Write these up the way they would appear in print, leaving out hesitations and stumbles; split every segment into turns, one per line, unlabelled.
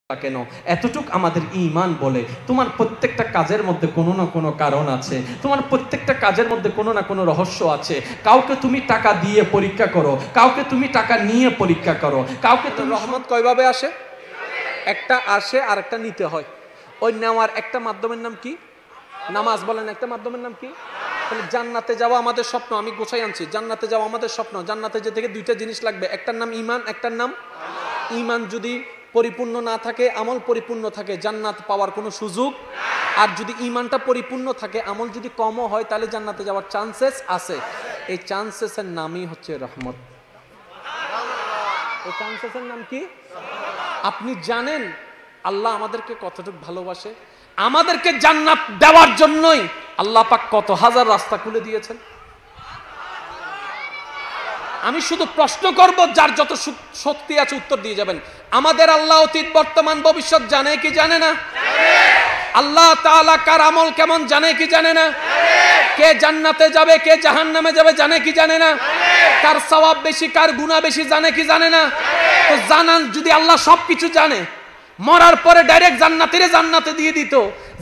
কেন এতটুক আমাদের ঈমান বলে তোমার প্রত্যেকটা কাজের মধ্যে কোনো না কোনো কারণ আছে, তোমার প্রত্যেকটা কাজের মধ্যে কোনো না কোনো রহস্য আছে। কাউকে তুমি টাকা দিয়ে পরীক্ষা করো, কাউকে তুমি টাকা নিয়ে পরীক্ষা করো, কাউকে তুমি
রহমত কয়ভাবে আসে? একটা আসে আর একটা নিতে হয়। ওই নেওয়ার একটা মাধ্যমের নাম কি? নামাজ। বলেন একটা মাধ্যমের নাম কি? তাহলে জান্নাতে যাওয়া আমাদের স্বপ্ন, আমি গোছাই আনছি। জান্নাতে যাওয়া আমাদের স্বপ্ন। জান্নাতে যেতে থেকে দুইটা জিনিস লাগবে, একটার নাম ঈমান, একটার নাম ঈমান যদি পরিপূর্ণ না থাকে, আমল পরিপূর্ণ থাকে, জান্নাত পাওয়ার কোনো সুযোগ। আর যদি ঈমানটা পরিপূর্ণ থাকে, আমল যদি কমও হয়, তাহলে জান্নাতে যাওয়ার চান্সেস আছে। এই চান্সেসের নামই হচ্ছে রহমত। এই চান্সেসের নাম কি? আপনি জানেন আল্লাহ আমাদেরকে কতটুকু ভালোবাসে? আমাদেরকে জান্নাত দেওয়ার জন্যই আল্লাহ পাক কত হাজার রাস্তা খুলে দিয়েছেন। আমি শুধু প্রশ্ন করব, যার যত শক্তি আছে উত্তর দিয়ে যাবেন। আমাদের আল্লাহ অতীত বর্তমান ভবিষ্যৎ জানে কি জানে না? আল্লাহ তাআলা কার আমল কেমন জানে কি জানে না? কে জান্নাতে যাবে কে জাহান্নামে যাবে জানে কি জানে না? কার সওয়াব বেশি কার গুনাহ বেশি জানে কি জানে না? তো জানান, যদি আল্লাহ সবকিছু জানে, মরার পরে ডাইরেক্ট জান্নাতীরে জান্নাতে দিয়ে দিত,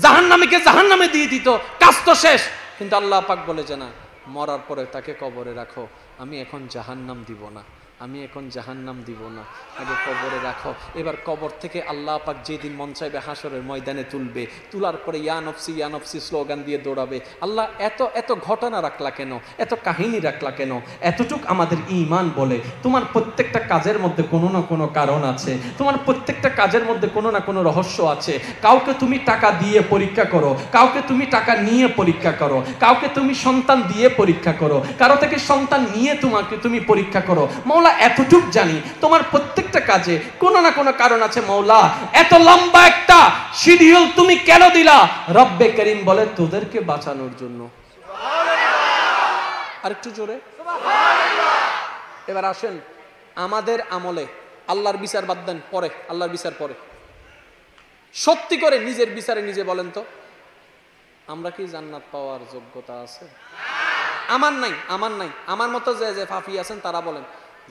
জাহান্নামীকে জাহান্নামে দিয়ে দিত, কাজ তো শেষ। কিন্তু আল্লাহ পাক বলে যে না, মরার পরে তাকে কবরে রাখো, আমি এখন জাহান্নাম দিব না, আমি এখন জাহান্নাম দিব না, আগে কবরে রাখো। এবার কবর থেকে আল্লাহ পাক যেদিন মন চাইবে হাসরের ময়দানে তুলবে, তোলার পরে ইয়া নফসি স্লোগান দিয়ে দৌড়াবে। আল্লাহ এত এত ঘটনা রাখলা কেন, এত কাহিনী রাখলা কেন? এতটুক আমাদের ঈমান বলে তোমার প্রত্যেকটা কাজের মধ্যে কোনো না কোনো কারণ আছে, তোমার প্রত্যেকটা কাজের মধ্যে কোনো না কোনো রহস্য আছে। কাউকে তুমি টাকা দিয়ে পরীক্ষা করো, কাউকে তুমি টাকা নিয়ে পরীক্ষা করো, কাউকে তুমি সন্তান দিয়ে পরীক্ষা করো, কারো থেকে সন্তান নিয়ে তুমি পরীক্ষা করো। মৌলা এতটুক জানি তোমার প্রত্যেকটা কাজে কোনো না কোনো কারণ আছে। মৌলা এত লম্বা একটা শিডিউল তুমি কেন দিলা? রব্বে করিম বলে তোদেরকে বাঁচানোর জন্য। আরেকটু জোরে এবার আসেন, আমাদের আমলে আল্লাহর বিচার বাদ দেন, পরে আল্লাহর বিচার পরে। সত্যি করে নিজের বিচারে নিজে বলেন তো, আমরা কি জান্নাত পাওয়ার যোগ্যতা আছে? আমার নাই, আমার নাই। আমার মতো যে ফাফি আছেন তারা বলেন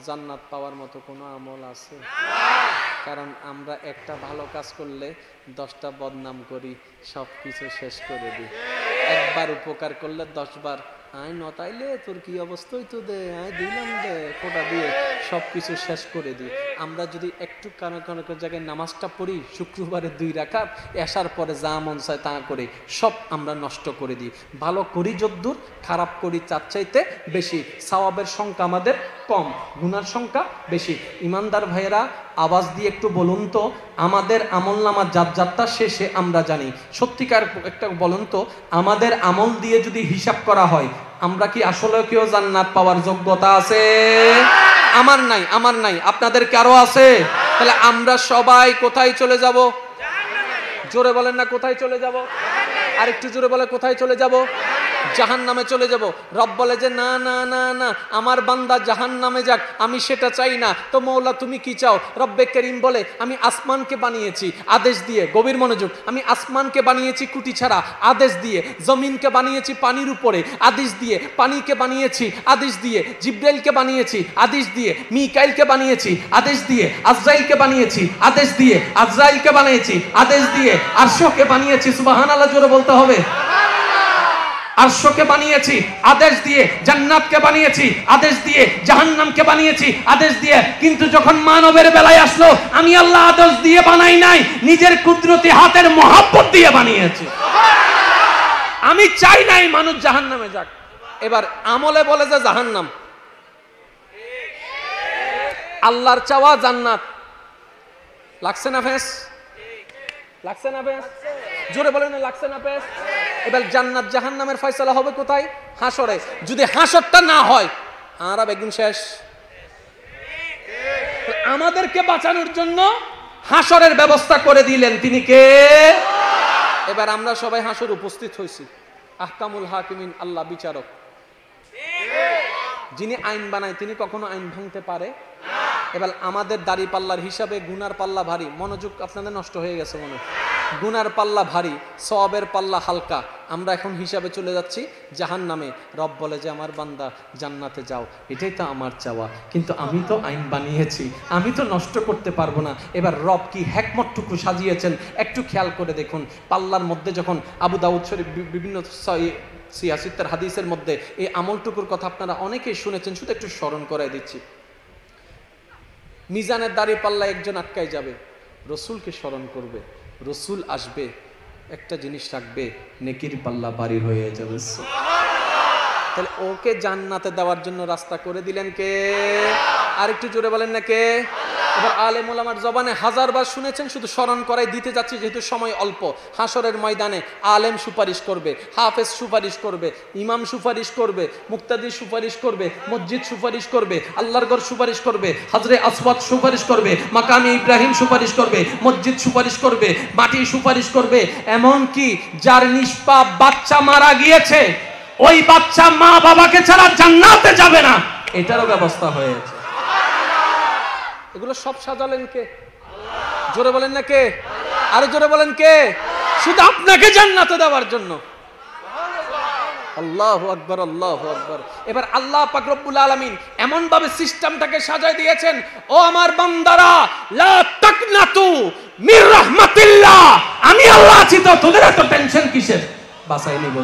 জান্নাত পাওয়ার মতো কোনো আমল আছে? কারণ আমরা একটা ভালো কাজ করলে 10টা বদনাম করি, সব কিছু শেষ করে দিই। একবার উপকার করলে 10 বার আয় নতাইলে তোর কি অবস্থাই তো দে, আয় দিলাম দে, ফোটা দিয়ে সব কিছু শেষ করে দিই। আমরা যদি একটু কারো জায়গায় নামাজটা পড়ি, শুক্রবারে 2 রাকাত, এসার পরে যা মন চায় তা করি, সব আমরা নষ্ট করে দিই। ভালো করি যদ্দূর, খারাপ করি তার চাইতে বেশি। সওয়াবের সংখ্যা আমাদের কম, গুনার সংখ্যা বেশি। ইমানদার ভাইয়েরা আওয়াজ দিয়ে একটু বলুন তো, আমাদের আমল নামার যাত্রা শেষে আমরা জানি, সত্যিকার একটা বলুন তো, আমাদের আমল দিয়ে যদি হিসাব করা হয়, আমরা কি আসলে কেউ জান্নাত পাওয়ার যোগ্যতা আছে? আমার নাই, আমার নাই। আপনাদের কারো আছে? তাহলে আমরা সবাই কোথায় চলে যাব? জোরে বলেন না, কোথায় চলে যাব? আর একটু জোরে বলে, কোথায় চলে যাব? জাহান্নামে চলে যাব। রব বলে যে না না না না, আমার বান্দা জাহান্নামে যাক, আমি সেটা চাই না। তো মৌলা তুমি কি চাও? রব্বে করিম বলে আমি আসমানকে বানিয়েছি আদেশ দিয়ে, গভীর মনোযোগ, আমি আসমানকে বানিয়েছি কুটি ছাড়া আদেশ দিয়ে, জমিনকে বানিয়েছি পানির উপরে আদেশ দিয়ে, পানিকে বানিয়েছি আদেশ দিয়ে, জিব্রাইলকে বানিয়েছি আদেশ দিয়ে, মিকাইলকে বানিয়েছি আদেশ দিয়ে, আজরাইলকে বানিয়েছি আদেশ দিয়ে, আজরাইলকে বানিয়েছি আদেশ দিয়ে, আরশকে বানিয়েছি, সুবহানাল্লাহ জোরে বলতে হবে, আরশকে বানিয়েছি আদেশ দিয়ে, জান্নাতকে বানিয়েছি আদেশ দিয়ে, জাহান্নামকে বানিয়েছি আদেশ দিয়ে। কিন্তু যখন মানবের বেলায় আসলো, আমি আল্লাহ আদেশ দিয়ে বানাই নাই, নিজের কুদরতি হাতের মহব্বত দিয়ে বানিয়েছি। আমি চাই নাই মানুষ জাহান্নামে যাক। এবার আমলে বলে যে জাহান্নাম, আল্লাহর চাওয়া জান্নাত। লাগছে না ফেস? লাগছে না ফেস? জোরে বলেন না, লাগছে না ফেস? এবার জান্নাত জাহান্নামের ফয়সালা হবে কোথায়? হাসরে। যদি হাসরটা না হয়, আর একদিন শেষ। আমাদেরকে বাঁচানোর জন্য হাসরের ব্যবস্থা করে দিলেন তিনি কে? এবার আমরা সবাই হাসর উপস্থিত হয়েছি। আহকামুল হাকিমিন, আল্লাহ বিচারক, যিনি আইন বানায়, তিনি কখনো আইন ভাঙতে পারে? এবার আমাদের দাড়ি পাল্লার হিসাবে গুনার পাল্লা ভারী, মনোযোগ আপনাদের নষ্ট হয়ে গেছে মনে হয়। গুনার পাল্লা ভারী, সওয়াবের পাল্লা হালকা। আমরা এখন হিসাবে চলে যাচ্ছি জাহান্নামে। রব বলে যে আমার বান্দা জান্নাতে যাও, এটাই তো আমার চাওয়া, কিন্তু আমি তো আইন বানিয়েছি, আমি তো নষ্ট করতে পারবো না। এবার রব কি হ্যাকমতটুকু সাজিয়েছেন একটু খেয়াল করে দেখুন। পাল্লার মধ্যে যখন আবু দাউদ শরীফ বিভিন্ন সিয়াসিত্তের হাদিসের মধ্যে এই আমলটুকুর কথা আপনারা অনেকেই শুনেছেন, শুধু একটু স্মরণ করাই দিচ্ছি। মিজানের দাড়ি পাল্লা একজন আটকায় যাবে, রসুলকে স্মরণ করবে, রসুল আসবে, একটা জিনিস রাখবে, নেকির পাল্লা বাড়ি হয়ে যাবে। তাহলে ওকে জান্নাতে দেওয়ার জন্য রাস্তা করে দিলেন কে? আর একটু জোরে বলেন না কে? এবার আলেম ওলামার জবানে হাজারবার শুনেছেন, শুধু স্মরণ করাই দিতে যাচ্ছি যেহেতু সময় অল্প। হাসরের ময়দানে আলেম সুপারিশ করবে, হাফেজ সুপারিশ করবে, ইমাম সুপারিশ করবে, মুক্তাদি সুপারিশ করবে, মসজিদ সুপারিশ করবে, আল্লাহর ঘর সুপারিশ করবে, হজরে আসওয়াদ সুপারিশ করবে, মাকামে ইব্রাহিম সুপারিশ করবে, মসজিদ সুপারিশ করবে, মাটি সুপারিশ করবে। এমন কি যার নিষ্পাপ বাচ্চা মারা গিয়েছে, ওই বাচ্চা মা বাবাকে ছাড়া জান্নাতে যাবে না, এটারও ব্যবস্থা হয়েছে। এগুলো সব সাজালেন কে? জোরে বলেন না কে? আরো জোরে বলেন কে? শুধু আপনাকে জান্নাতে দেওয়ার জন্য। আল্লাহু আকবার, আল্লাহু আকবার। এবার আল্লাহ পাক রব্বুল আলামিন এমন ভাবে সিস্টেমটাকে সাজায় দিয়েছেন, ও আমার বান্দারা, লা তাকনাতু মির রাহমাতিল্লাহ, আমি আল্লাহ আছি তো, তোদের এত টেনশন কিসের? বাঁচাই নিব।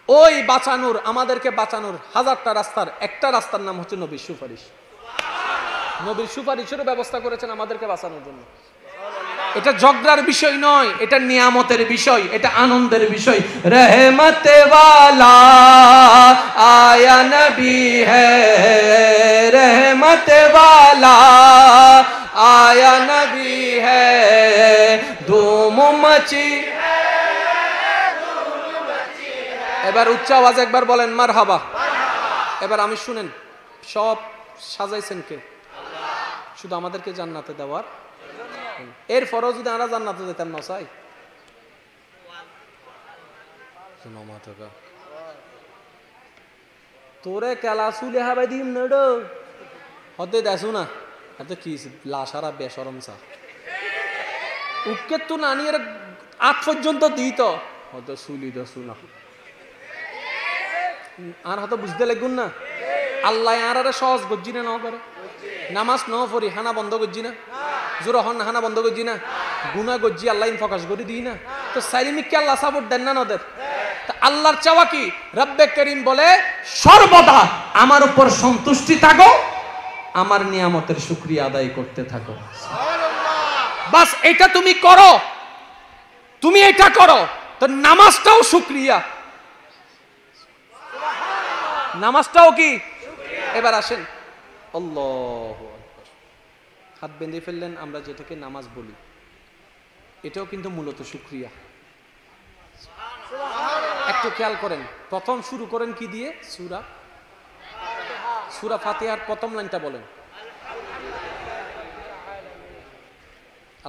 ওই বাঁচানোর, আমাদেরকে বাঁচানোর হাজারটা রাস্তার একটা রাস্তার নাম হচ্ছে নবীর সুপারিশ। নবীর সুপারিশেরও ব্যবস্থা করেছেন আমাদেরকে বাঁচানোর জন্য। এটা ঝগড়ার বিষয় নয়, এটা নিয়ামতের বিষয়, এটা আনন্দের বিষয়। রহমতে ওয়ালা আয়া নবী হ্যায়, রহমতে ওয়ালা আয়া নবী হ্যায়, ধুম মচি। এবার উচ্চ আওয়াজ একবার বলেন মারহাবা। এবার আমি শুনেন, সব সাজাইছেন কে? শুধু আমাদেরকে জান্নাতে দেওয়ার। এরপরও যদি আমরা জান্নাতে যেতাম না চাই, তোরে কেলা চুলে হাবাই দিম নেডো হতে দেখো না, এত কি লাশারা বেসরম চা উকে তো নানি এর আট পর্যন্ত দিত হয়তো চুলি দশু না আর হয়তো বুঝতে লাগুন না। আল্লাহ আর সহজ গজ্জি না ন করে, নামাজ ন পড়ি হানা বন্ধ করছি না, জোর হন হানা বন্ধ করছি না, গুনা গজ্জি আল্লাহ ফোকাস করে দিই না, তো সাইলিমিককে আল্লাহ সাপোর্ট দেন না নদের। আল্লাহর চাওয়া কি? রব্বে করিম বলে সর্বদা আমার উপর সন্তুষ্টি থাকো, আমার নিয়ামতের শুকরিয়া আদায় করতে থাকো। বাস এটা তুমি করো, তুমি এটা করো, তো নামাজটাও শুকরিয়া, নামাজটাও কি? এবার আসেন, আল্লাহু আকবার, হাত বেঁধে ফেললেন। আমরা যেটাকে নামাজ বলি এটাও কিন্তু মূলত শুকরিয়া। একটু খেয়াল করেন, প্রথম শুরু করেন কি দিয়ে? সূরা ফাতিহার প্রথম লাইনটা বলেন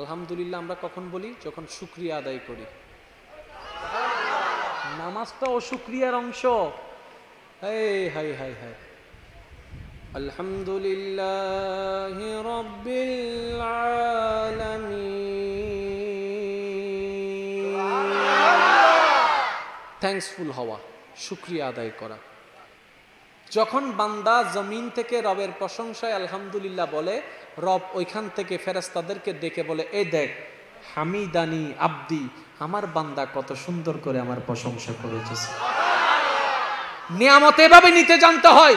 আলহামদুলিল্লাহ। আমরা কখন বলি? যখন শুকরিয়া আদায় করি। নামাজটাও শুকরিয়ার অংশ। হায় হায় হায় হায়, আলহামদুলিল্লাহ রাব্বিল আলামিন। থ্যাঙ্কসফুল হওয়া, শুকরিয়া আদায় করা। যখন বান্দা জমিন থেকে রবের প্রশংসায় আলহামদুলিল্লাহ বলে, রব ওইখান থেকে ফেরেশতাদেরকে ডেকে বলে, এই দেখ হামিদানি আব্দি, আমার বান্দা কত সুন্দর করে আমার প্রশংসা করেছে। নিয়ামত এভাবে নিতে জানতে হয়।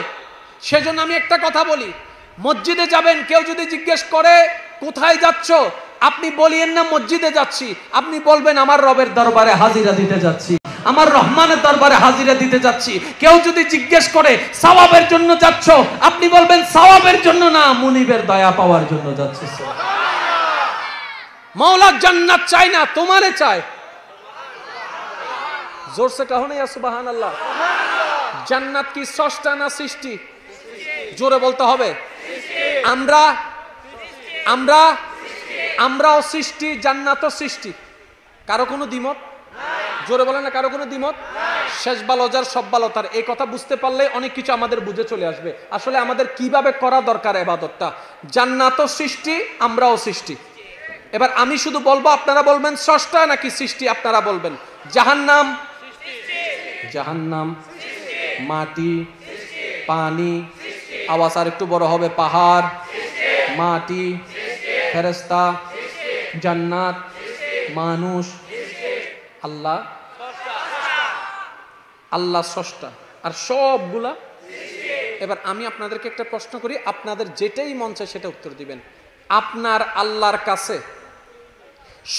সেজন্য আমি একটা কথা বলি, মসজিদে যাবেন, কেউ যদি জিজ্ঞেস করে কোথায় যাচ্ছ, আপনি বলিয়েন না মসজিদে যাচ্ছি, আপনি বলবেন আমার রবের দরবারে হাজিরা দিতে যাচ্ছি, আমার রহমানের দরবারে হাজিরা দিতে যাচ্ছি। কেউ যদি জিজ্ঞেস করে সওয়াবের জন্য যাচ্ছ, আপনি বলবেন সওয়াবের জন্য না, মুনিবের দয়া পাওয়ার জন্য যাচ্ছি। মওলা জান্নাত চায় না, তোমারে চায়। জোরসে কহো না ইয়া সুবহানাল্লাহ। জান্নাত কি স্রষ্টা না সৃষ্টি? জোরে বলতে হবে। আমরাও সৃষ্টি, জান্নাতও সৃষ্টি। কারো কোনো দ্বিমত? জোরে বলেন না, কারো কোনো দ্বিমত? শেষ ভালো যার সব ভালো তার, এই কথা বুঝতে পারলে অনেক কিছু আমাদের বুঝে চলে আসবে আসলে আমাদের কিভাবে করা দরকার ইবাদতটা। জান্নাতও সৃষ্টি, আমরাও সৃষ্টি। এবার আমি শুধু বলবো, আপনারা বলবেন স্রষ্টা নাকি সৃষ্টি, আপনারা বলবেন। জাহান্নাম, জাহান্নাম মাটি, পানি, আওয়াজ আর একটু বড় হবে, পাহাড়, মাটি, ফেরেশতা, জান্নাত, মানুষ, আল্লাহ, আল্লাহ স্রষ্টা আর সবগুলা। এবার আমি আপনাদেরকে একটা প্রশ্ন করি, আপনাদের যেটাই মন চায় সেটা উত্তর দিবেন। আপনার আল্লাহর কাছে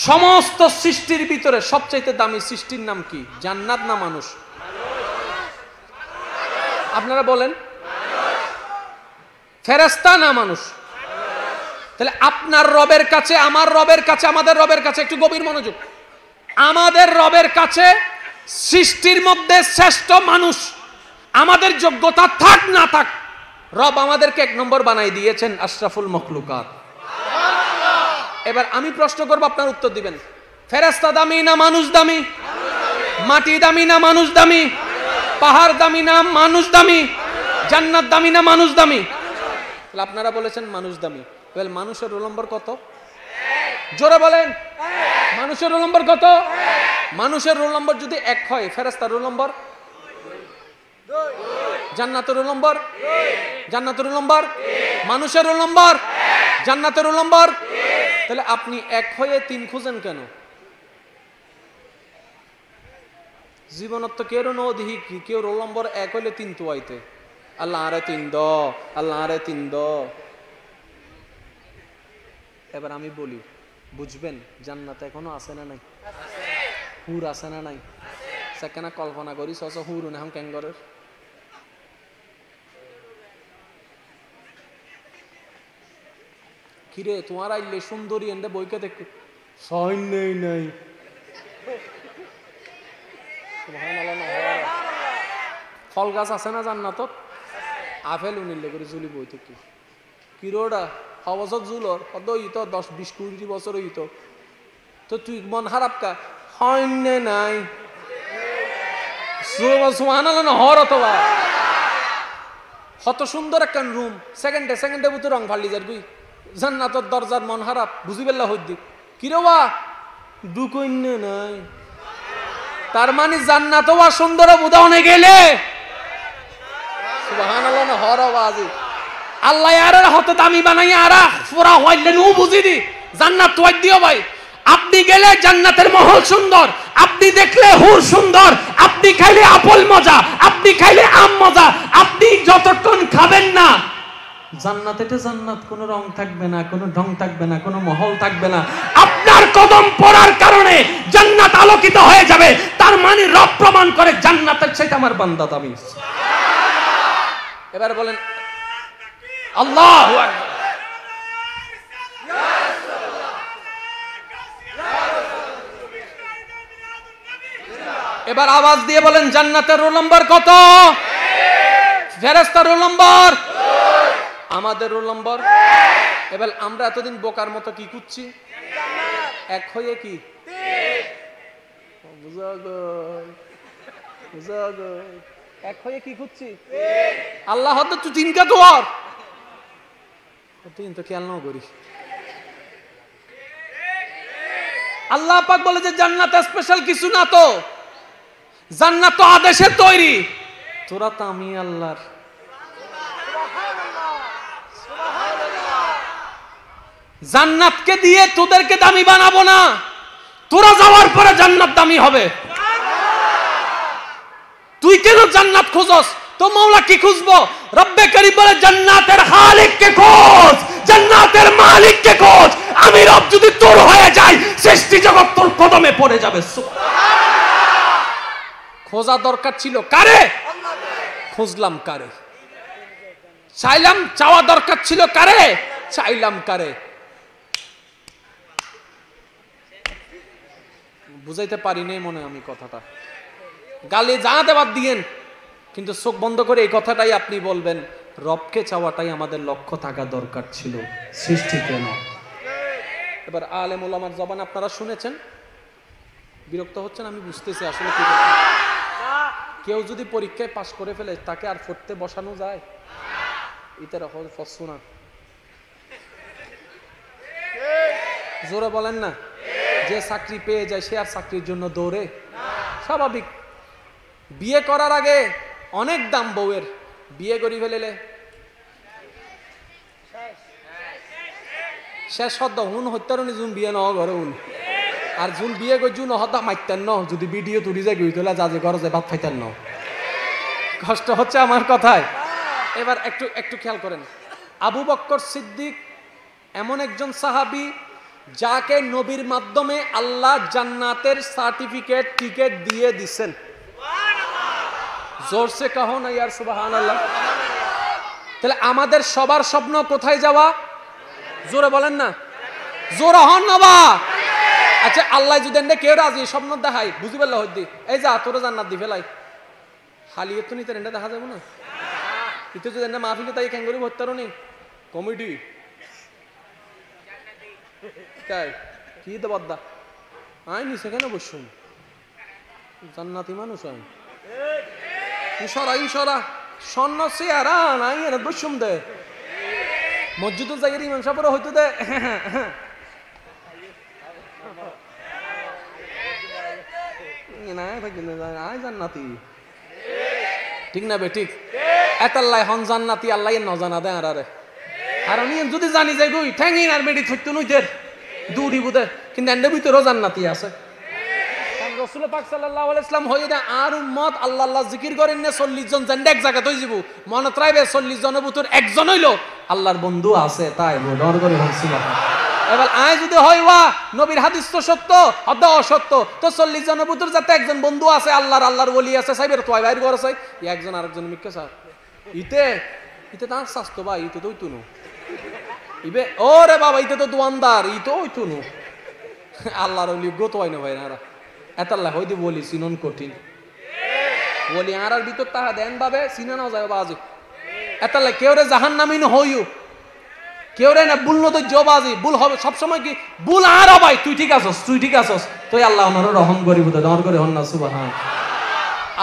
সমস্ত সৃষ্টির ভিতরে সবচাইতে দামি সৃষ্টির নাম কি? জান্নাত না মানুষ? আপনারা বলেন। ফেরেশতা না মানুষ? তাহলে আপনার রবের কাছে, আমার রবের কাছে, আমাদের রবের কাছে, একটু গভীর মনোযোগ, আমাদের রবের কাছে সৃষ্টির মধ্যে শ্রেষ্ঠ মানুষ। আমাদের যোগ্যতা থাক না থাক, রব আমাদেরকে এক নম্বর বানাই দিয়েছেন, আশরাফুল মখলুকাত। এবার আমি প্রশ্ন করব, আপনার উত্তর দিবেন। ফেরেশতা দামি না মানুষ দামি? মাটি দামি না মানুষ দামি? পাহাড় দামি না মানুষ দামি? জান্নাত দামি না মানুষ দামি? তাহলে আপনারা বলেছেন মানুষ দামি। তাহলে মানুষের রোল নম্বর কত? জোরে বলেন। মানুষের রোল নম্বর কত? মানুষের রোল নম্বর যদি 1 হয়, ফেরেশতার রোল নম্বর? জান্নাতের রোল নম্বর? জান্নাতের রোল নম্বর? মানুষের রোল নম্বর? জান্নাতের রোল নম্বর? তাহলে আপনি 1 হয়ে 3 খুঁজেন কেন? জীবনত তো কেউ নদী, কেউ রোল নম্বর 1 হইলে 3 তো আইতে, আল্লাহ আরে 3 দ, আল্লাহ আরে 3 দ। এবার আমি বলি, বুঝবেন জান্নাত এখনো আছে না নাই? হুর আছে না নাই? সেখানে কল্পনা করি সস হুর এখন ক্যাঙ্গরের কিরে তোমার আইলে সুন্দরী এন্ডে বইকে দেখ সাইন নেই নাই। ফল গাছ আছে না জান্নাতত? আপেল উনিলে করে জুলি বই থেকে কিরোডা হবসক জুলর কত হইত 10-20-20 বছর হইত, তো তুই মন খারাপ কা হইনে নাই সুবহানাল্লাহ হর অথবা কত সুন্দর একটা রুম, সেকেন্ডে ভিতরে রং ফালি যার গুই জান্নাতর দরজার মন খারাপ বুঝি বেল্লা হইদি কিরে বা দুকইনে নাই। তার মানে জান্নাতও আর সুন্দর বুদাওনে গেলে সুবহানাল্লাহ না হর আওয়াজি আল্লাহ আরে হতে দামি বানাই আরা পুরা হইলে নু বুঝি দি জান্নাত তোয়াই দিও ভাই। আপনি গেলে জান্নাতের মহল সুন্দর, আপনি দেখলে হুর সুন্দর, আপনি খাইলে আপেল মজা, আপনি খাইলে আম মজা, আপনি যতক্ষণ খাবেন না জান্নাতে জান্নাত কোনো রং থাকবে না, কোনো ঢং থাকবে না, কোনো মহল থাকবে না। আপনার কদম পড়ার কারণে জান্নাত আলোকিত হয়ে যাবে। তার মানে রব প্রমাণ করে জান্নাতের চাইতে আমার বান্দা দামি। এবার বলেন আল্লাহু আকবার। এবার আওয়াজ দিয়ে বলেন জান্নাতের রোল নম্বর কত? ফেরেশতার রোল নম্বর? আমাদের রোল নম্বর? এবার আমরা এতদিন বোকার মতো কি খুঁজছি? 1 হয়ে কি বুঝাগো 1 হয়ে কি খুঁজছি? আল্লাহ হতো তুই তিনকা তোর তুই তো খেয়াল নাও করিস। আল্লাহ পাক বলে যে জান্নাত স্পেশাল কিছু না, তো জান্নাত তো আদেশের তৈরি, তোরা তো আমি আল্লাহর। জান্নাতকে দিয়ে তোদেরকে দামি বানাবো না, তোরা যাওয়ার পরে জান্নাত দামি হবে। তুই কেন জান্নাত খুঁজস? তো মাওলা কি খুঁজবো? রব্বে করিম বলে জান্নাতের খালিককে খোঁজ, জান্নাতের মালিককে খোঁজ। আমি রব যদি তোর হয়ে যাই, সৃষ্টি জগৎ তোর কদমে পড়ে যাবে। খোঁজা দরকার ছিল কারে? খুঁজলাম কারে? চাইলাম, চাওয়া দরকার ছিল কারে? চাইলাম কারে? বুঝাইতে পারি নাই মনে আমি কথাটা, গালি জানাতে বাদ দিয়েন, কিন্তু চোখ বন্ধ করে এই কথাটাই আপনি বলবেন, রবকে চাওয়াটাই আমাদের লক্ষ্য থাকা দরকার ছিল, সৃষ্টি কেন। এবার আলেম ওলামার জবান আপনারা শুনেছেন, বিরক্ত হচ্ছেন আমি বুঝতেছি আসলে কি কেউ যদি পরীক্ষায় পাশ করে ফেলে তাকে আর পড়তে বসানো যায়? ইতার ফসু না, জোরে বলেন না। যে চাকরি পেয়ে যায় সে আর চাকরির জন্য দৌড়ে? স্বাভাবিক। বিয়ে করার আগে অনেক দাম বউয়ের, বিয়ে করি ফেলেলে শেষ হদ্দ হুন হত্যারণী জুন বিয়ে ন ঘরে হুন, আর জুন বিয়ে করি জুন হদ্দা মাইতেন ন, যদি ভিডিও তুলি যায় গই তোলা যা যে ঘরে যায় ভাত খাইতেন ন। কষ্ট হচ্ছে আমার কথায়? এবার একটু একটু খেয়াল করেন, আবু বকর সিদ্দিক এমন একজন সাহাবী যাকে নবীর মাধ্যমে আল্লাহ জান্নাতের সার্টিফিকেট টিকেট দিয়ে দিচ্ছেন। জোরসে কাহো না ইয়ার সুবহানাল্লাহ। তাহলে আমাদের সবার স্বপ্ন কোথায় যাওয়া? জোরে বলেন না, জোরে হন না বা। আচ্ছা আল্লাহ যদি কেউ রাজি স্বপ্ন দেখাই বুঝি পারলে হইদি, এই যা তোরা জান্নাত দি ফেলাই হালিয়ে তো নিতে দেখা যাবো না। ইতো যদি মাহফিলে তাই ক্যাঙ্গুরি ভর্তারও নেই কমিটি তাই কি দেবদ্দা আই নিছে কেন বসুন জান্নাতি মানুষ হয় ইশারা ইশারা স্বর্ণ চেয়ারা নাই এর বসুম দে মসজিদুল জায়গার ইমাম সাহেবরা হয়তো দে না থাকি আই জান্নাতি ঠিক না বে ঠিক এতাল্লাই হন জান্নাতি আল্লাহ ন জানা দে আরে আর আমি যদি জানি যাই গই ঠ্যাঙ্গি আর মেডি থইতো নইদের দূরি বুদে কিন্তু এন্ডে ভিতরেও জান্নাতি আছে। রাসূল পাক সাল্লাল্লাহু আলাইহি ওয়াসাল্লাম হইদা আর উম্মত আল্লাহ আল্লাহ জিকির করেন না 40 জন জান্ডে এক জায়গা তৈ যাব মনে ত্রাইবে 40 জনের ভিতর একজন হইলো আল্লাহর বন্ধু আছে তাই ডর করে হইছিলাম। এবার আয় যদি হয় ওয়া নবীর হাদিস তো সত্য হদ অসত্য তো 40 জনের ভিতর যাতে একজন বন্ধু আছে আল্লাহর আল্লাহর ওলি আছে সাইবের তোয় বাইর করে আছে একজন আরেকজন মিক্কা স্যার ইতে ইতে তার স্বাস্থ্য ভাই ইতে তো তুনু ইবে ওরে বাবা ইতে তো দোয়ানদার ইতো ওই তুনু আল্লাহর ওলি গো তো হয় না ভাই না এতাল্লাহ হইতে বলি সিনন কঠিন বলি আর ভিতর তাহা দেন ভাবে সিনানো যায় বাজি এতাল্লাহ কেউ রে জাহান্নামিন হইউ কেউ রে না ভুল নতো জবাজি ভুল হবে সবসময় কি ভুল আর ভাই তুই ঠিক আছস তুই আল্লাহ ওনারও রহম করিব তো দর করে হন না সুবহান।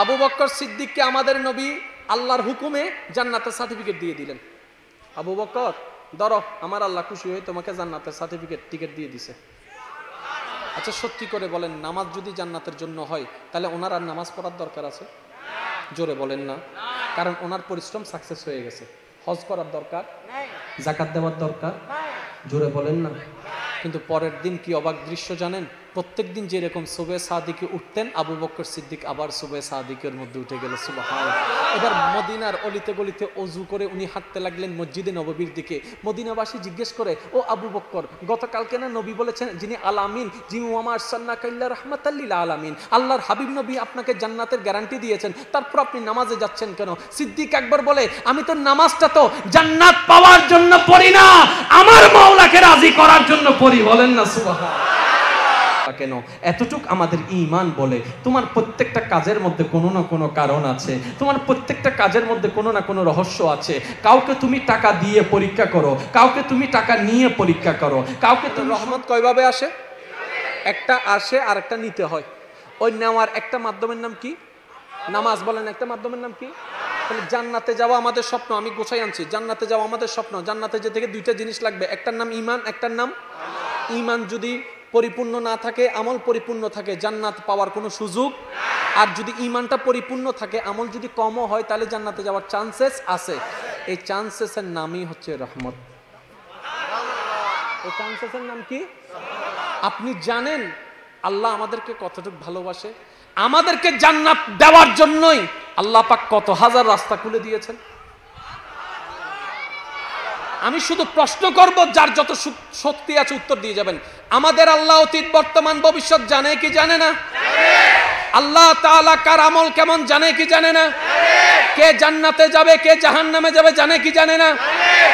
আবু বকর সিদ্দিককে আমাদের নবী আল্লাহর হুকুমে জান্নাতের সার্টিফিকেট দিয়ে দিলেন। আবু বকর ধরো আমার আল্লাহ খুশি হয়ে তোমাকে জান্নাতের সার্টিফিকেট টিকেট দিয়ে দিছে। আচ্ছা সত্যি করে বলেন নামাজ যদি জান্নাতের জন্য হয় তাহলে ওনার আর নামাজ পড়ার দরকার আছে? জোরে বলেন না, কারণ ওনার পরিশ্রম সাকসেস হয়ে গেছে। হজ করার দরকার, যাকাত দেওয়ার দরকার, জোরে বলেন না। কিন্তু পরের দিন কি অবাক দৃশ্য জানেন? প্রত্যেক দিন যেরকম সুবে সাদিকে উঠতেন আবু বকর সিদ্দিক আবার সুবে সাদিকের মধ্যে উঠে গেল সুবহানাল্লাহ। এবার মদিনার অলিতে গলিতে ওযু করে উনি হাঁটতে লাগলেন মসজিদে নববীর দিকে। মদিনাবাসী জিজ্ঞেস করে ও আবু বকর গতকালকে না নবী বলেছেন যিনি আলামিন যিনি ওয়া মা আরসালনাকা ইল্লা রাহমাতাল লিল আলামিন আল্লাহর হাবিব নবী আপনাকে জান্নাতের গ্যারান্টি দিয়েছেন তারপর আপনি নামাজে যাচ্ছেন কেন? সিদ্দিক একবার বলে আমি তো নামাজটা তো জান্নাত পাওয়ার জন্য পড়ি না আমার মাওলাকে রাজি করার জন্য পড়ি। বলেন না সুবহানাল্লাহ। কেন এতটুক আমাদের ঈমান বলে তোমার প্রত্যেকটা কাজের মধ্যে কোনো না কোনো কারণ আছে, তোমার প্রত্যেকটা কাজের মধ্যে কোনো না কোনো রহস্য আছে। কাউকে তুমি টাকা দিয়ে পরীক্ষা করো, কাউকে তুমি টাকা নিয়ে পরীক্ষা করো, কাউকে তুমি রহমত কয়ভাবে আসে? একটা আসে আর একটা নিতে হয়। ওই নেওয়ার একটা মাধ্যমের নাম কি? নামাজ। বলেন একটা মাধ্যমের নাম কি? তাহলে জান্নাতে যাওয়া আমাদের স্বপ্ন, আমি গোছাই আনছি জান্নাতে যাওয়া আমাদের স্বপ্ন। জান্নাতে যেতে থেকে দুইটা জিনিস লাগবে, একটার নাম ঈমান, একটার নাম ঈমান যদি পরিপূর্ণ না থাকে আমল পরিপূর্ণ থাকে জান্নাত পাওয়ার কোনো সুযোগ, আর যদি ঈমানটা পরিপূর্ণ থাকে আমল যদি কমও হয় তাহলে জান্নাতে যাওয়ার চান্সেস আছে। এই চান্সেসের নামই হচ্ছে রহমত। এই চান্সেসের নাম কি? আপনি জানেন আল্লাহ আমাদেরকে কতটুকু ভালোবাসে? আমাদেরকে জান্নাত দেওয়ার জন্যই আল্লাহ পাক কত হাজার রাস্তা খুলে দিয়েছেন। আমি শুধু প্রশ্ন করব, যার যত শক্তি আছে উত্তর দিয়ে যাবেন। আমাদের আল্লাহ অতীত বর্তমান ভবিষ্যৎ জানে কি জানে না? আল্লাহ তাআলা কার আমল কেমন জানে কি জানে না? কে জান্নাতে যাবে কে জাহান্নামে যাবে জানে কি জানে না?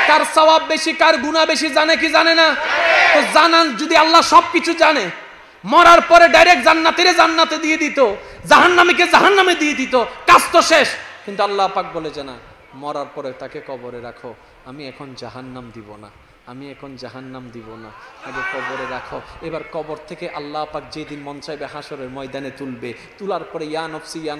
কার সওয়াব বেশি কার গুনাহ বেশি জানে কি জানে না? তো জানান যদি আল্লাহ সবকিছু জানে, মরার পরে ডাইরেক্ট জান্নাতীরে জান্নাতে দিয়ে দিত, জাহান্নামীকে জাহান্নামে দিয়ে দিত, কাজ তো শেষ। কিন্তু আল্লাহ পাক বলে যে না, মরার পরে তাকে কবরে রাখো, আমি এখন জাহান্নাম দিব না, আমি এখন জাহান্নাম দিব না, আগে কবরে রাখো। এবার কবর থেকে আল্লাহ পাক যেদিন মন চাইবে হাসরের ময়দানে তুলবে, তোলার পরে ইয়া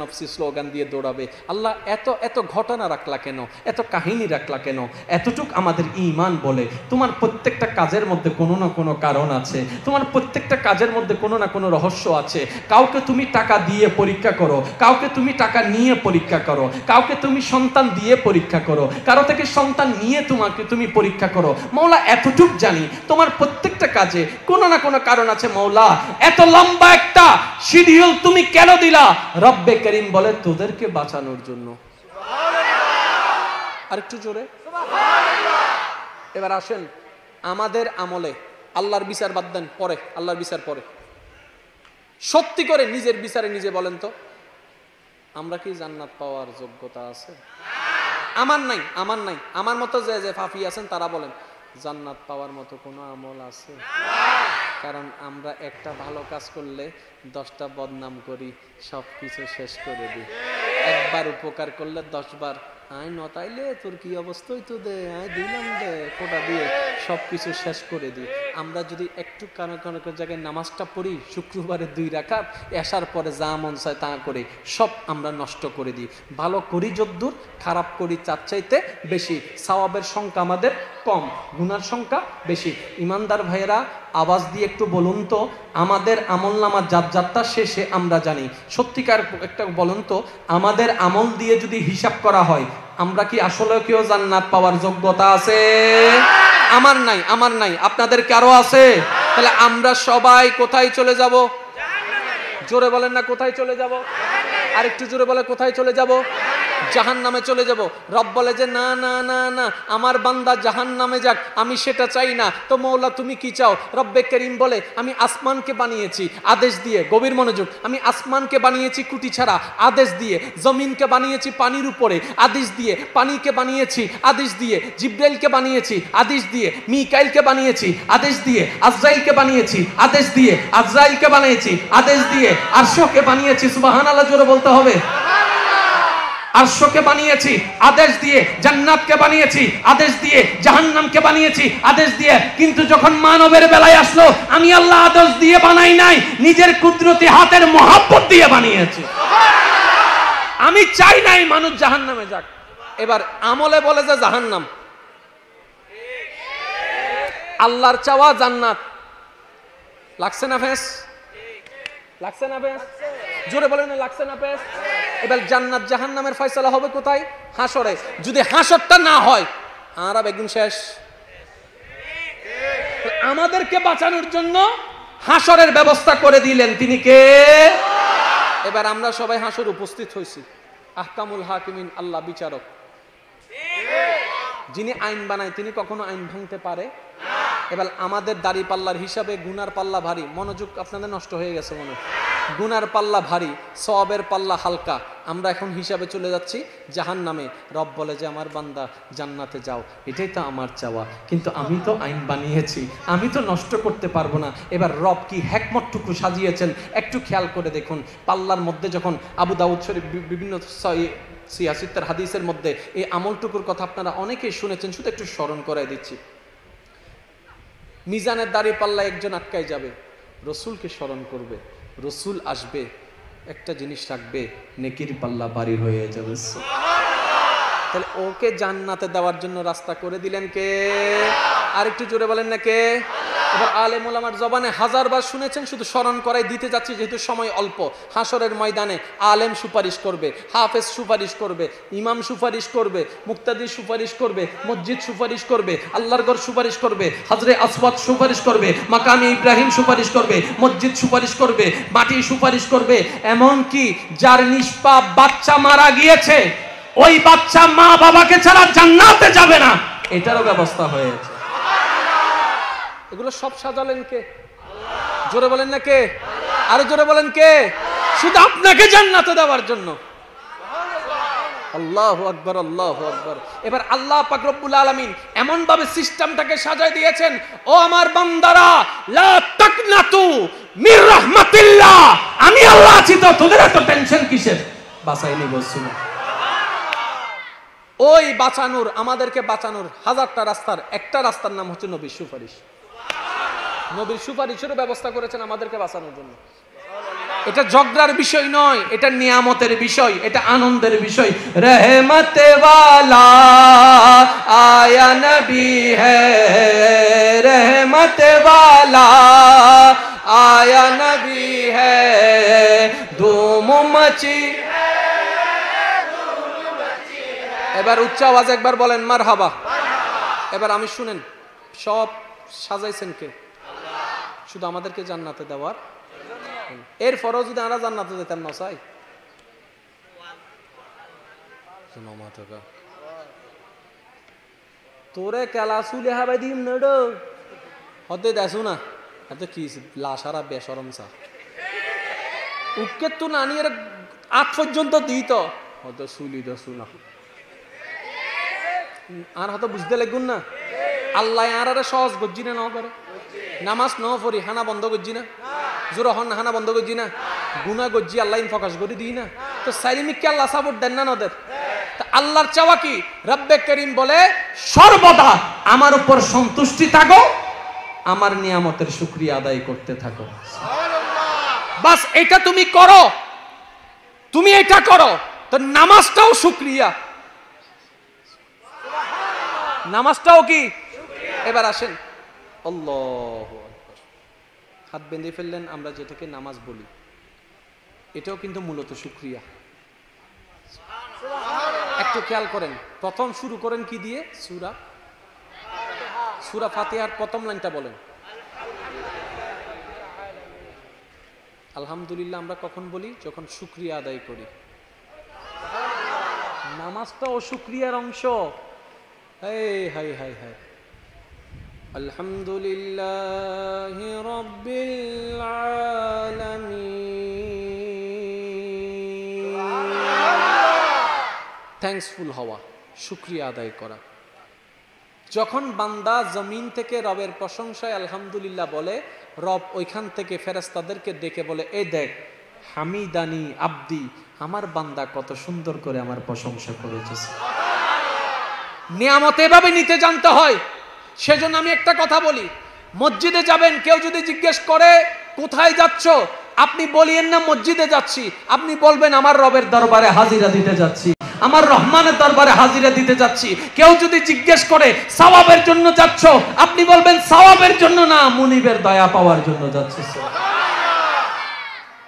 নফসি স্লোগান দিয়ে দৌড়াবে। আল্লাহ এত এত ঘটনা রাখলা কেন, এত কাহিনী রাখলা কেন? এতটুক আমাদের ঈমান বলে তোমার প্রত্যেকটা কাজের মধ্যে কোনো না কোনো কারণ আছে, তোমার প্রত্যেকটা কাজের মধ্যে কোনো না কোনো রহস্য আছে। কাউকে তুমি টাকা দিয়ে পরীক্ষা করো, কাউকে তুমি টাকা নিয়ে পরীক্ষা করো, কাউকে তুমি সন্তান দিয়ে পরীক্ষা করো, কারো থেকে সন্তান নিয়ে তুমি পরীক্ষা করো। মৌলা এতটুক জানি তোমার প্রত্যেকটা কাজে কোনো না কোনো কারণ আছে। মৌলা এত লম্বা একটা শিডিউল তুমি কেন দিলা? রব্বে করিম বলে তোদেরকে বাঁচানোর জন্য। আরেকটু জোরে এবার আসেন, আমাদের আমলে আল্লাহর বিচার বাদ দেন, পরে আল্লাহর বিচার পরে। সত্যি করে নিজের বিচারে নিজে বলেন তো, আমরা কি জান্নাত পাওয়ার যোগ্যতা আছে? আমার নাই, আমার নাই। আমার মতো যে ফাফি আছেন তারা বলেন জান্নাত পাওয়ার মতো কোনো আমল আছে? কারণ আমরা একটা ভালো কাজ করলে 10টা বদনাম করি, সব কিছু শেষ করে দিই। একবার উপকার করলে 10 বার আয় নতাইলে তোর কি অবস্থা তো দে, আয় দিলাম দে, ফোটা দিয়ে সব কিছু শেষ করে দিই। আমরা যদি একটু কারো জায়গায় নামাজটা পড়ি, শুক্রবারে 2 রাকাত, এসার পরে যা মন চায় তা করে সব আমরা নষ্ট করে দিই। ভালো করি যদ্দূর, খারাপ করি তার চাইতে বেশি। সওয়াবের সংখ্যা আমাদের কম, গুনার সংখ্যা বেশি। ইমানদার ভাইয়েরা আওয়াজ দিয়ে একটু বলুন তো, আমাদের আমল নামার যাত্রা শেষে আমরা জানি সত্যিকার একটা বলুন তো, আমাদের আমল দিয়ে যদি হিসাব করা হয় আমরা কি আসলে কেউ জান্নাত পাওয়ার যোগ্যতা আছে? আমার নাই, আমার নাই। আপনাদের কারো আছে? তাহলে আমরা সবাই কোথায় চলে যাব? জোরে বলেন না, কোথায় চলে যাব? আর একটু জোরে বলে, কোথায় চলে যাব? জাহান্নামে চলে যাব। রব বলে যে না না না না, আমার বান্দা জাহান্নামে যাক, আমি সেটা চাই না। তো মৌলা তুমি কি চাও? রব্বে করিম বলে আমি আসমানকে বানিয়েছি আদেশ দিয়ে, গভীর মনোযোগ, আমি আসমানকে বানিয়েছি কুটি ছাড়া আদেশ দিয়ে, জমিনকে বানিয়েছি পানির উপরে আদেশ দিয়ে, পানিকে বানিয়েছি আদেশ দিয়ে, জিব্রাইলকে বানিয়েছি আদেশ দিয়ে, মিকাইলকে বানিয়েছি আদেশ দিয়ে, আজরাইলকে বানিয়েছি আদেশ দিয়ে, আজরাইলকে বানিয়েছি আদেশ দিয়ে, আরশকে বানিয়েছি। সুবহানাল্লাহ জোরে বলতে হবে। আরশকে বানিয়েছি আদেশ দিয়ে, জান্নাতকে বানিয়েছি আদেশ দিয়ে, জাহান্নামকে বানিয়েছি আদেশ দিয়ে। কিন্তু যখন মানবের বেলায় আসলো, আমি আল্লাহ আদেশ দিয়ে বানাই নাই, নিজের কুদরতি হাতের মহব্বত দিয়ে বানিয়েছি। আমি চাই নাই মানুষ জাহান্নামে যাক। এবার আমলে বলে যে জাহান্নাম, আল্লাহর চাওয়া জান্নাত। লাগছে না ফেস? লাগছে না ফেস? জোরে বলেন না, লাগছে না ফেস? এবার জান্নাত জাহান্নামের ফয়সালা হবে কোথায়? হাসরে। যদি হাসরটা না হয় আর একদিন শেষ। আমাদেরকে বাঁচানোর জন্য হাসরের ব্যবস্থা করে দিলেন তিনি কে? এবার আমরা সবাই হাসর উপস্থিত হয়েছি। আহকামুল হাকিমিন, আল্লাহ বিচারক, যিনি আইন বানায় তিনি কখনো আইন ভাঙতে পারে? এবার আমাদের দাড়ি পাল্লার হিসাবে গুনার পাল্লা ভারী। মনোযোগ আপনাদের নষ্ট হয়ে গেছে মনে। গুনার পাল্লা ভারী, সওয়াবের পাল্লা হালকা। আমরা এখন হিসাবে চলে যাচ্ছি জাহান্নামে। রব বলে যে আমার বান্দা জান্নাতে যাও, এটাই তো আমার চাওয়া, কিন্তু আমি তো আইন বানিয়েছি, আমি তো নষ্ট করতে পারবো না। এবার রব কি হিকমতটুকু সাজিয়েছেন একটু খেয়াল করে দেখুন। পাল্লার মধ্যে যখন আবু দাউদ শরীফ বিভিন্ন সিয়াসিত্তের হাদিসের মধ্যে এই আমলটুকুর কথা আপনারা অনেকেই শুনেছেন, শুধু একটু স্মরণ করাই দিচ্ছি। মিজানের দাড়ি পাল্লা একজন আটকায় যাবে, রসুলকে স্মরণ করবে, রসুল আসবে, একটা জিনিস রাখবে, নেকির পাল্লা বাড়ি হয়ে যাবে। তাহলে ওকে জান্নাতে দেওয়ার জন্য রাস্তা করে দিলেন কে? আর একটু জোরে বলেন না কে? এবার আলেম ওলামার জবানে 1000 বার শুনেছেন, শুধু স্মরণ করাই দিতে যাচ্ছি যেহেতু সময় অল্প। হাসরের ময়দানে আলেম সুপারিশ করবে, হাফেজ সুপারিশ করবে, ইমাম সুপারিশ করবে, মুক্তাদি সুপারিশ করবে, মসজিদ সুপারিশ করবে, আল্লাহর ঘর সুপারিশ করবে, হজরে আসওয়াদ সুপারিশ করবে, মাকামে ইব্রাহিম সুপারিশ করবে, মসজিদ সুপারিশ করবে, মাটি সুপারিশ করবে। এমন কি যার নিষ্পাপ বাচ্চা মারা গিয়েছে, ওই বাচ্চা মা বাবাকে ছাড়া জান্নাতে যাবে না, এটারও ব্যবস্থা হয়েছে। এগুলো সব সাজালেন কে? জোরে বলেন না কে? আরো জোরে বলেন কে? শুধু আপনাকে জান্নাতে দেওয়ার জন্য। আল্লাহু আকবার, আল্লাহু আকবার। এবার আল্লাহ পাক রব্বুল আলামিন এমন ভাবে সিস্টেমটাকে সাজায় দিয়েছেন, ও আমার বান্দারা লা তাকনাতু মির রাহমাতিল্লাহ, আমি আল্লাহ আছি তো, তোদের এত টেনশন কিসের? বাঁচাই নিব। ওই বাঁচানোর, আমাদেরকে বাঁচানোর হাজারটা রাস্তার একটা রাস্তার নাম হচ্ছে নবীর সুপারিশ। নবীর সুপারিশেরও ব্যবস্থা করেছেন আমাদেরকে বাঁচানোর জন্য। এটা ঝগড়ার বিষয় নয়, এটা নিয়ামতের বিষয়, এটা আনন্দের বিষয়। রহমতে ওয়ালা আয়া নবী হ্যায়, রহমতে ওয়ালা আয়া নবী হ্যায়, ধুম মচি। এবার উচ্চ আওয়াজ একবার বলেন মারহাবা। এবার আমি শুনেন, সব সাজাইছেন কে? শুধু আমাদেরকে জান্নাতে দেওয়ার। এরপরও যদি আমরা জান্নাতে যেতাম না চাই, তোরে কেলা চুলে হাবাই দিম নেডো হতে দেখো না, এত কি লাশারা বেসরম চা উকে তো না নিয়ে আট পর্যন্ত দিত হয়তো চুলি দেখো না, আর হয়তো বুঝতে লাগুন না। আল্লাহ আর সহজ গজ্জি না করে, নামাজ ন পড়ি হানা বন্ধ করছি না, জোর হন হানা বন্ধ করছি না, গুনা গজ্জি আল্লাহ ফোকাস করে দিই না, তো সাইলিমিককে আল্লাহ সাপোর্ট দেন না নদের। আল্লাহর চাওয়া কি? রব্বে করিম বলে সর্বদা আমার উপর সন্তুষ্টি থাকো, আমার নিয়ামতের শুকরিয়া আদায় করতে থাকো। বাস এটা তুমি করো, তুমি এটা করো, তো নামাজটাও শুকরিয়া, নামাজটাও কি? এবার আসেন, আল্লাহু আকবার, হাত বেঁধে ফেললেন। আমরা যেটাকে নামাজ বলি এটাও কিন্তু মূলত শুকরিয়া। একটু খেয়াল করেন, প্রথম শুরু করেন কি দিয়ে? সূরা ফাতিহার প্রথম লাইনটা বলেন আলহামদুলিল্লাহ। আমরা কখন বলি? যখন শুকরিয়া আদায় করি। নামাজটাও শুকরিয়ার অংশ। হায় হায় হায় হায়, আলহামদুলিল্লাহি রাব্বিল আলামিন। থ্যাঙ্কসফুল হওয়া, শুকরিয়া আদায় করা। যখন বান্দা জমিন থেকে রবের প্রশংসায় আলহামদুলিল্লাহ বলে, রব ওইখান থেকে ফেরেশতাদেরকে ডেকে বলে, এই দেখ হামিদানি আব্দি, আমার বান্দা কত সুন্দর করে আমার প্রশংসা করেছে। নিয়ামত এভাবে নিতে জানতে হয়। সেজন্য আমি একটা কথা বলি, মসজিদে যাবেন, কেউ যদি জিজ্ঞেস করে কোথায় যাচ্ছ, আপনি বলিয়েন না মসজিদে যাচ্ছি, আপনি বলবেন আমার রবের দরবারে হাজিরা দিতে যাচ্ছি, আমার রহমানের দরবারে হাজিরা দিতে যাচ্ছি। কেউ যদি জিজ্ঞেস করে সওয়াবের জন্য যাচ্ছ, আপনি বলবেন সওয়াবের জন্য না, মুনিবের দয়া পাওয়ার জন্য যাচ্ছি।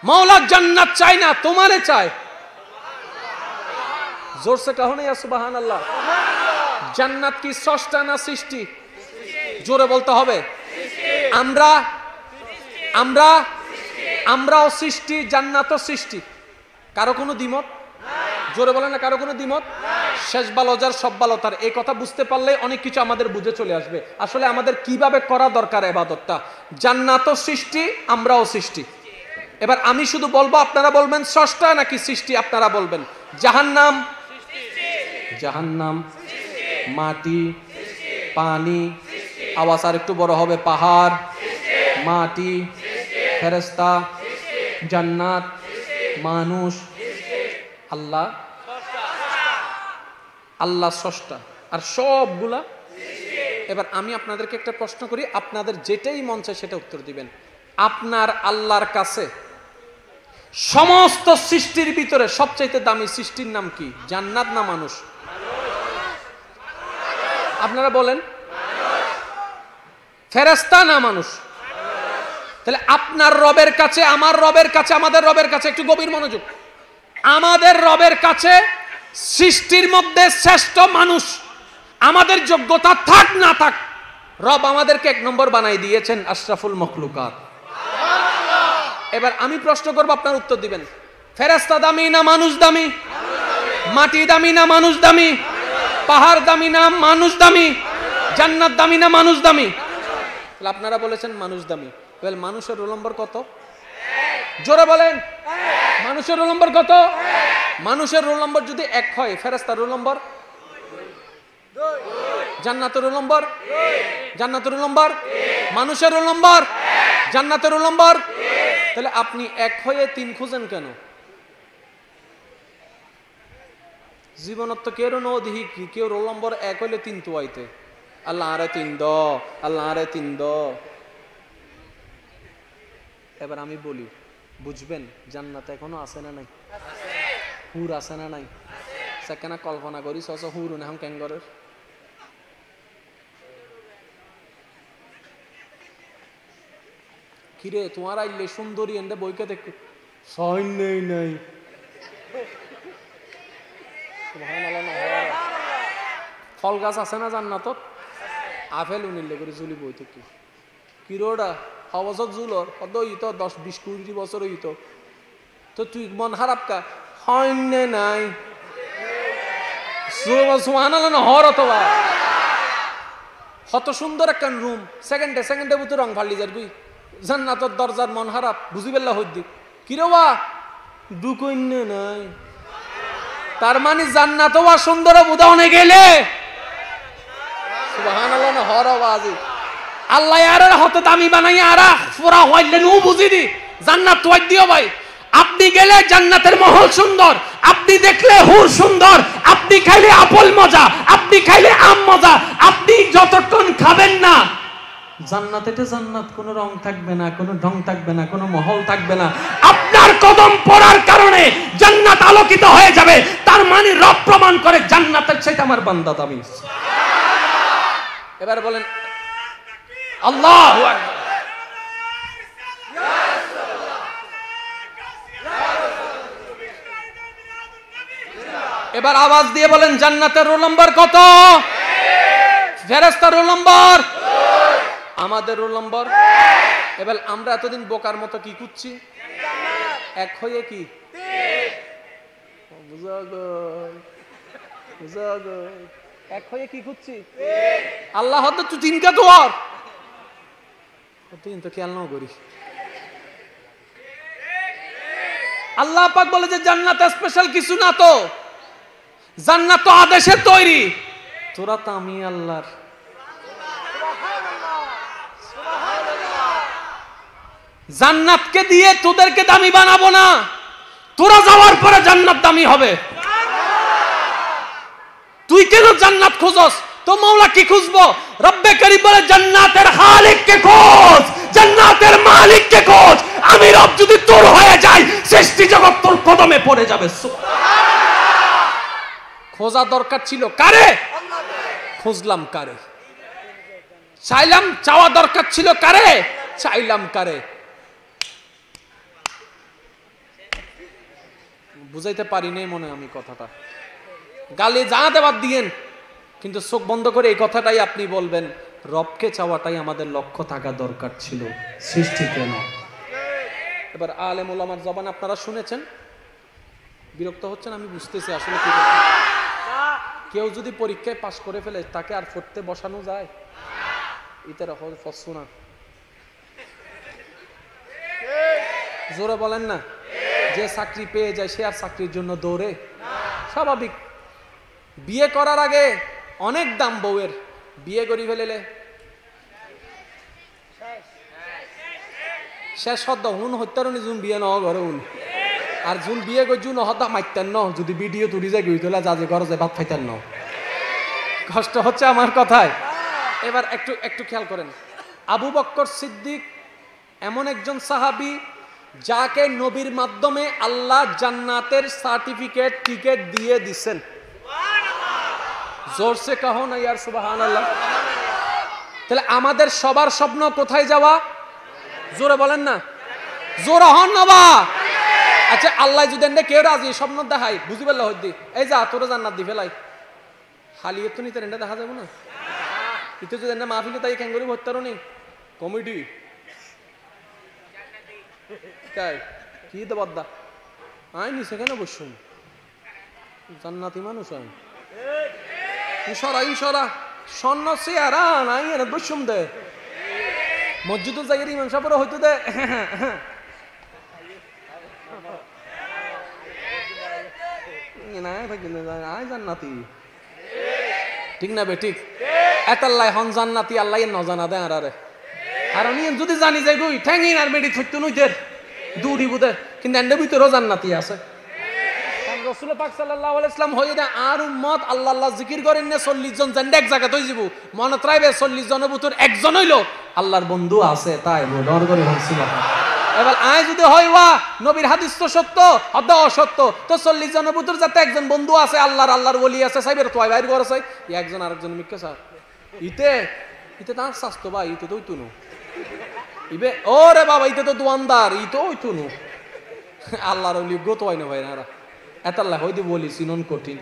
মাওলা জান্নাত চাই না, তোমারে চায়। জোরসে কহো না ইয়া সুবহানাল্লাহ। জান্নাত কি স্রষ্টা না সৃষ্টি? জোরে বলতে হবে। আমরাও সৃষ্টি, জান্নাতও সৃষ্টি। কারো কোনো দ্বিমত? জোরে বলেন না, কারো কোনো দ্বিমত? শেষ ভালো যার সব ভালো তার, এই কথা বুঝতে পারলে অনেক কিছু আমাদের বুঝে চলে আসবে। আসলে আমাদের কিভাবে করা দরকার ইবাদতটা। জান্নাতও সৃষ্টি, আমরাও সৃষ্টি। এবার আমি শুধু বলবো, আপনারা বলবেন স্রষ্টা নাকি সৃষ্টি? আপনারা বলবেন জাহান্নাম, জাহান্নাম, মাটি, পানি, আওয়াজ আর একটু বড় হবে, পাহাড়, মাটি, ফেরেশতা, জান্নাত, মানুষ, আল্লাহ। আল্লাহ স্রষ্টা আর সবগুলা। এবার আমি আপনাদেরকে একটা প্রশ্ন করি, আপনাদের যেটাই মন চায় সেটা উত্তর দিবেন। আপনার আল্লাহর কাছে সমস্ত সৃষ্টির ভিতরে সবচাইতে দামি সৃষ্টির নাম কি? জান্নাত না মানুষ? আপনারা বলেন। ফেরেশতা না মানুষ? তাহলে আপনার রবের কাছে, আমার রবের কাছে, আমাদের রবের কাছে, একটু গভীর মনোযোগ, আমাদের রবের কাছে সৃষ্টির মধ্যে শ্রেষ্ঠ মানুষ। আমাদের যোগ্যতা থাক না থাক, রব আমাদেরকে এক নম্বর বানাই দিয়েছেন, আশরাফুল মখলুকাত। এবার আমি প্রশ্ন করব, আপনার উত্তর দিবেন। ফেরেশতা দামি না মানুষ দামি? মাটি দামি না মানুষ দামি? পাহাড় দামি না মানুষ দামি? জান্নাত দামি না মানুষ দামি? তাহলে আপনারা বলেছেন মানুষ দামি। তাহলে মানুষের রোল নম্বর কত? জোরে বলেন, মানুষের রোল নম্বর কত? মানুষের রোল নম্বর যদি 1 হয়, ফেরেশতার রোল নম্বর 2, জান্নাতের রোল নম্বর 2, জান্নাতের রোল নম্বর 2, মানুষের রোল নম্বর 1, জান্নাতের রোল নম্বর 2। তাহলে আপনি 1 হয়ে 3 খুঁজেন কেন? জীবনত তো কেউ নদী কি কেউ রোল নম্বর 1 হইলে 3 তো আইতে আল্লাহ আরে 3 দ আল্লাহ আরে 3 দ। এবার আমি বলি বুঝবেন জান্নাত এখনো আছে না নাই? হুর আছে না নাই? সেখানে কল্পনা করি সস হুর না হাম ক্যাঙ্গরের কিরে তোমার আইলে সুন্দরী এন্ডে বইকে দেখ সাইন নেই নাই ফল গাছ আছে না জান্নাতত? আপেল উনিলে করে জুলি বই থেকে কিরোটা হবছর জুলর কত হইতো 10-20 বছর হইতো তো তুই মন খারাপ কা হয় নাই হর অথবা কত সুন্দর একটা রুম সেকেন্ডে বুতো রং ফালি যার গুই জান্নাতর দরজার মন খারাপ বুঝি পেল্লা হইদি কিরে বা দুকন্যে নাই তার মানে জান্নাত ওয়া সুন্দর বুদাওনে গেলে সুবহানাল্লাহ না হর আওয়াজি আল্লাহ আরে হতে দামি বানাই আরা পুরা হইলে নু বুঝি দি জান্নাত তোয়াই দিও ভাই আপনি গেলে জান্নাতের মহল সুন্দর আপনি দেখলে হুর সুন্দর আপনি খাইলে আপেল মজা আপনি খাইলে আম মজা আপনি যতক্ষণ খাবেন না জান্নাত এটা জান্নাত কোনো রং থাকবে না কোনো ঢং থাকবে না কোনো মহল থাকবে না আপনার কদম পড়ার কারণে জান্নাত আলোকিত হয়ে যাবে তার মানে রব প্রমাণ করে জান্নাতের চাইতে আমার বান্দা দামি। এবার বলেন আল্লাহু আকবার। এবার আওয়াজ দিয়ে বলেন জান্নাতের রোল নম্বর কত? ফেরেশতার রোল নম্বর, আমাদের রোল নম্বর। এবার আমরা এতদিন বোকার মতো কি করছি? এক হয়ে কি এক হয়ে কি করছি? আল্লাহ হতো তুই তিনকা তোর তিন তো খেয়াল নাও করি। আল্লাহ পাক বলে যে জান্নাত স্পেশাল কিছু না, তো জান্নাত তো আদেশের তৈরি। তোরা তো আমি আল্লাহর। জান্নাতকে দিয়ে তোদেরকে দামি বানাবো না, তোরা যাওয়ার পরে জান্নাত দামি হবে। তুই কেন জান্নাত খোঁজস? তো মাওলা কি খুঁজবো? রব্বে করিম বলে জান্নাতের খালিককে খোঁজ, জান্নাতের মালিককে খোঁজ। আমি রব যদি তোর হয়ে যাই, সৃষ্টি জগৎ তোর কদমে পড়ে যাবে। খোঁজা দরকার ছিল কারে? খুঁজলাম কারে? চাইলাম, চাওয়া দরকার ছিল কারে? চাইলাম কারে? বুঝাইতে পারি নাই মনে আমি কথাটা, গালি জানাতে বাদ দিয়েন, কিন্তু চোখ বন্ধ করে এই কথাটাই আপনি বলবেন, রবকে চাওয়াটাই আমাদের লক্ষ্য থাকা দরকার ছিল, সৃষ্টি কেন। এবার আলেম ওলামার জবান আপনারা শুনেছেন, বিরক্ত হচ্ছেন আমি বুঝতেছি আসলে কি বলছেন। কেউ যদি পরীক্ষায় পাশ করে ফেলে তাকে আর পড়তে বসানো যায়? এটা ফসু না, জোরে বলেন না। যে চাকরি পেয়ে যায় সে আর চাকরির জন্য দৌড়ে? স্বাভাবিক। বিয়ে করার আগে অনেক দাম বউয়ের, বিয়ে করি ফেলেলে শেষ হদ্দা হুন হত্যারণী জুন বিয়ে ন ঘরে হুন, আর জুন বিয়ে করি জুন হদ্দা মাইতেন ন, যদি ভিডিও তুলি যায় গই তোলা যা যে ঘরে যায় ভাত খাইতেন ন। কষ্ট হচ্ছে আমার কথায়। এবার একটু একটু খেয়াল করেন, আবু বকর সিদ্দিক এমন একজন সাহাবী যাকে নবীর মাধ্যমে আল্লাহ জান্নাতের সার্টিফিকেট টিকেট দিয়ে দিচ্ছেন। জোরসে কহো না ইয়ার সুবহানাল্লাহ। তাহলে আমাদের সবার স্বপ্ন কোথায় যাওয়া? জোরে বলেন না, জোরে হন না বা। আচ্ছা আল্লাহ যদি কেউ রাজি স্বপ্ন দেখাই বুঝি পারলে হইদি, এই যা তোরা জান্নাত দি ফেলাই, হালিয়ে তো নিতে রেন্ডা দেখা যাবো না। কিন্তু যদি মাহফিলে তাই ক্যাঙ্গুরি ভর্তারও নেই কমিটি তাই কি তো বাদ্দা আই নিছে কেন বসুন, জান্নাতি মানুষ আই ইশারা ইশারা স্বর্ণ চেয়ারা নাই এর বসুম দে মসজিদের জায়গায় ইমাম সাহেবরা হইতো দে আই জান্নাতি, ঠিক না বে? ঠিক। এতাল্লাই হন জান্নাতি আল্লাহ ন জানা দে আরে, আর আমি যদি জানি যাই গই ঠ্যাঙ্গিন আর মেডি থইতো নইদের দৌড়ি বুদে, কিন্তু এন্ডে ভিতরেও জান্নাতি আছে। রাসূল পাক সাল্লাল্লাহু আলাইহি ওয়াসাল্লাম হইদা আর উম্মত আল্লাহ আল্লাহ জিকির করেন না 40 জন জান্ডা এক জায়গা হই যাব মনত রাইবে 40 জনের ভিতর একজন হইলো আল্লাহর বন্ধু আছে তাই ডর করে সুবহানাল্লাহ। এবার আয় যদি হয় ওয়া নবীর হাদিস তো সত্য হদ অসত্য তো 40 জনের ভিতর যাতে একজন বন্ধু আছে আল্লাহর ওলি আছে সাইবের তো বাইর করে চাই একজন আরেকজন মিক্কা স্যার ইতে তার স্বাস্থ্য ভাই ইতে তো তুনু ইবে ওরে বাবা ইতে তো দোয়ানদার ই তো ওই তুনু আল্লাহর ওলি গত হয় না ভাই না এতাল্লাহ হইতে বলি সিনন কঠিন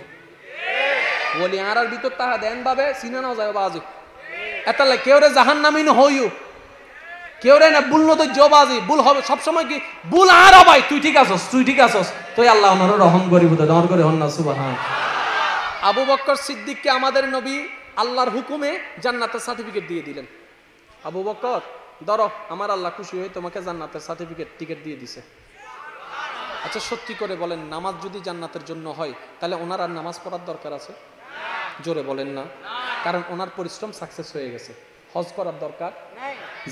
বলি আর ভিতর তাহা দেন ভাবে সিনানো যায় বাজি এতাল্লাহ কেউ রে জাহান্নামী হইও কেউ রে না ভুল নতো জবাজি ভুল হবে সবসময় কি ভুল আর ভাই তুই ঠিক আছস তুই আল্লাহ ওনারও রহম করিব তো দর করে হন না সুবহান। আবু বকর সিদ্দিককে আমাদের নবী আল্লাহর হুকুমে জান্নাতের সার্টিফিকেট দিয়ে দিলেন। আবু বকর ধরো আমার আল্লাহ খুশি হয়ে তোমাকে জান্নাতের সার্টিফিকেট টিকিট দিয়ে দিছে। আচ্ছা সত্যি করে বলেন নামাজ যদি জান্নাতের জন্য হয় তাহলে ওনার আর নামাজ পড়ার দরকার আছে? জোরে বলেন না। কারণ ওনার পরিশ্রম সাকসেস হয়ে গেছে। হজ করার দরকার,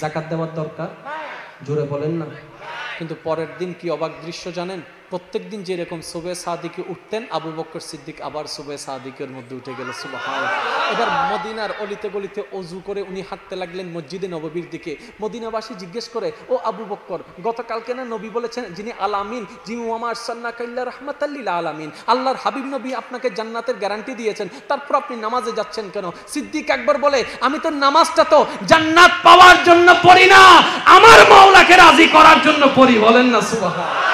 যাকাত দেওয়ার দরকার, জোরে বলেন না। কিন্তু পরের দিন কি অবাক দৃশ্য জানেন? প্রত্যেক দিন যেরকম সুবে সাদিকে উঠতেন আবু বকর সিদ্দিক আবার সুবে সাদিকের মধ্যে উঠে গেল সুবহানাল্লাহ। এবার মদিনার অলিতে গলিতে অজু করে উনি হাঁটতে লাগলেন মসজিদে নববীর দিকে। মদিনাবাসী জিজ্ঞেস করে ও আবু বকর গতকালকে না নবী বলেছেন যিনি আলামিন যিনি ওয়ামা আরসালনাকা ইল্লা রাহমাতাল লিল আলামিন আল্লাহর হাবিব নবী আপনাকে জান্নাতের গ্যারান্টি দিয়েছেন তারপর আপনি নামাজে যাচ্ছেন কেন? সিদ্দিক একবার বলে আমি তো নামাজটা তো জান্নাত পাওয়ার জন্য পড়ি না আমার মাওলাকে রাজি করার জন্য পড়ি। বলেন না সুবহানাল্লাহ।